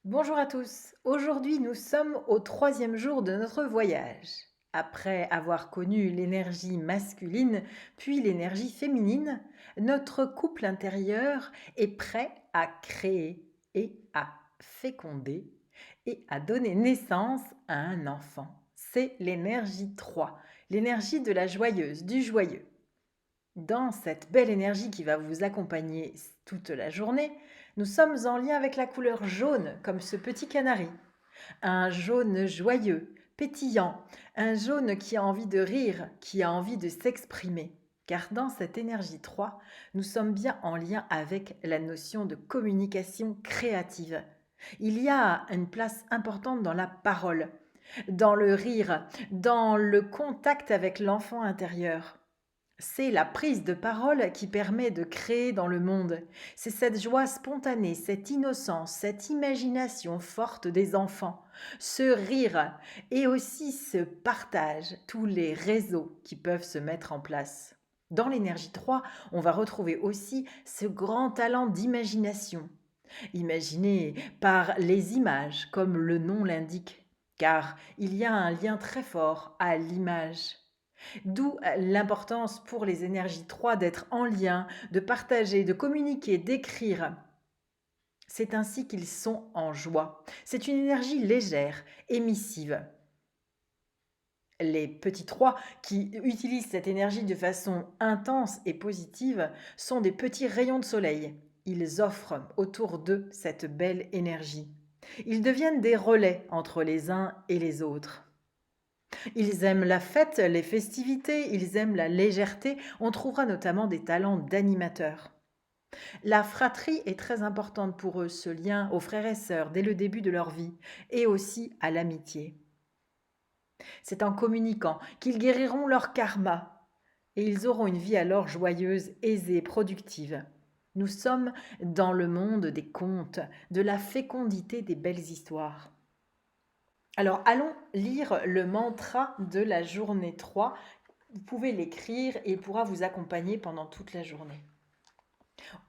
Bonjour à tous. Aujourd'hui, nous sommes au troisième jour de notre voyage. Après avoir connu l'énergie masculine, puis l'énergie féminine, notre couple intérieur est prêt à créer et à féconder et à donner naissance à un enfant. C'est l'énergie 3, l'énergie de la joyeuse, du joyeux. Dans cette belle énergie qui va vous accompagner toute la journée, nous sommes en lien avec la couleur jaune, comme ce petit canari. Un jaune joyeux, pétillant, un jaune qui a envie de rire, qui a envie de s'exprimer. Car dans cette énergie 3, nous sommes bien en lien avec la notion de communication créative. Il y a une place importante dans la parole, dans le rire, dans le contact avec l'enfant intérieur. C'est la prise de parole qui permet de créer dans le monde. C'est cette joie spontanée, cette innocence, cette imagination forte des enfants, ce rire et aussi ce partage, tous les réseaux qui peuvent se mettre en place. Dans l'énergie 3, on va retrouver aussi ce grand talent d'imagination. Imaginé par les images, comme le nom l'indique, car il y a un lien très fort à l'image. D'où l'importance pour les énergies 3 d'être en lien, de partager, de communiquer, d'écrire. C'est ainsi qu'ils sont en joie. C'est une énergie légère, émissive. Les petits 3 qui utilisent cette énergie de façon intense et positive sont des petits rayons de soleil. Ils offrent autour d'eux cette belle énergie. Ils deviennent des relais entre les uns et les autres. Ils aiment la fête, les festivités, ils aiment la légèreté. On trouvera notamment des talents d'animateurs. La fratrie est très importante pour eux, ce lien aux frères et sœurs dès le début de leur vie, et aussi à l'amitié. C'est en communiquant qu'ils guériront leur karma, et ils auront une vie alors joyeuse, aisée, productive. Nous sommes dans le monde des contes, de la fécondité des belles histoires. Alors, allons lire le mantra de la journée 3. Vous pouvez l'écrire et il pourra vous accompagner pendant toute la journée.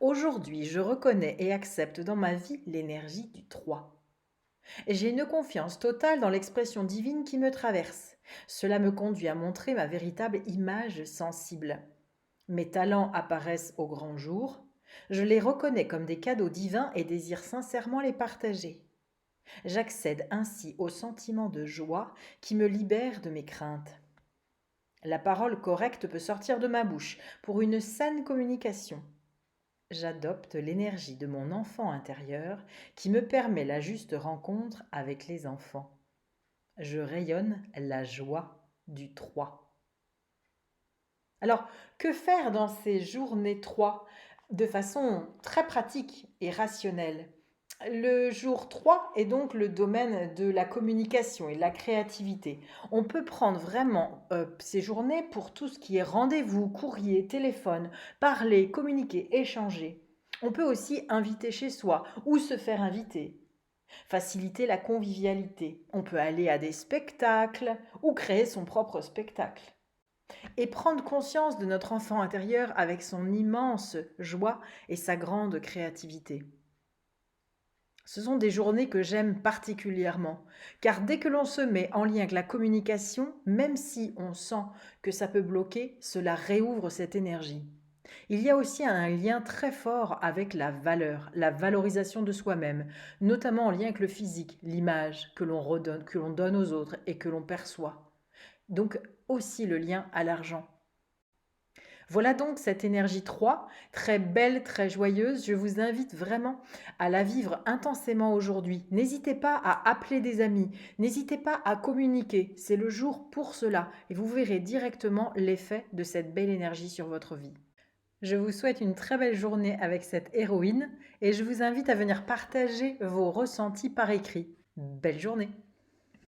Aujourd'hui, je reconnais et accepte dans ma vie l'énergie du 3. J'ai une confiance totale dans l'expression divine qui me traverse. Cela me conduit à montrer ma véritable image sensible. Mes talents apparaissent au grand jour. Je les reconnais comme des cadeaux divins et désire sincèrement les partager. J'accède ainsi au sentiment de joie qui me libère de mes craintes. La parole correcte peut sortir de ma bouche pour une saine communication. J'adopte l'énergie de mon enfant intérieur qui me permet la juste rencontre avec les enfants. Je rayonne la joie du 3. Alors, que faire dans ces journées 3 de façon très pratique et rationnelle? Le jour 3 est donc le domaine de la communication et de la créativité. On peut prendre vraiment ces journées pour tout ce qui est rendez-vous, courrier, téléphone, parler, communiquer, échanger. On peut aussi inviter chez soi ou se faire inviter. Faciliter la convivialité. On peut aller à des spectacles ou créer son propre spectacle. Et prendre conscience de notre enfant intérieur avec son immense joie et sa grande créativité. Ce sont des journées que j'aime particulièrement, car dès que l'on se met en lien avec la communication, même si on sent que ça peut bloquer, cela réouvre cette énergie. Il y a aussi un lien très fort avec la valeur, la valorisation de soi-même, notamment en lien avec le physique, l'image que l'on redonne, que l'on donne aux autres et que l'on perçoit. Donc aussi le lien à l'argent. Voilà donc cette énergie 3, très belle, très joyeuse. Je vous invite vraiment à la vivre intensément aujourd'hui. N'hésitez pas à appeler des amis, n'hésitez pas à communiquer. C'est le jour pour cela et vous verrez directement l'effet de cette belle énergie sur votre vie. Je vous souhaite une très belle journée avec cette héroïne et je vous invite à venir partager vos ressentis par écrit. Belle journée!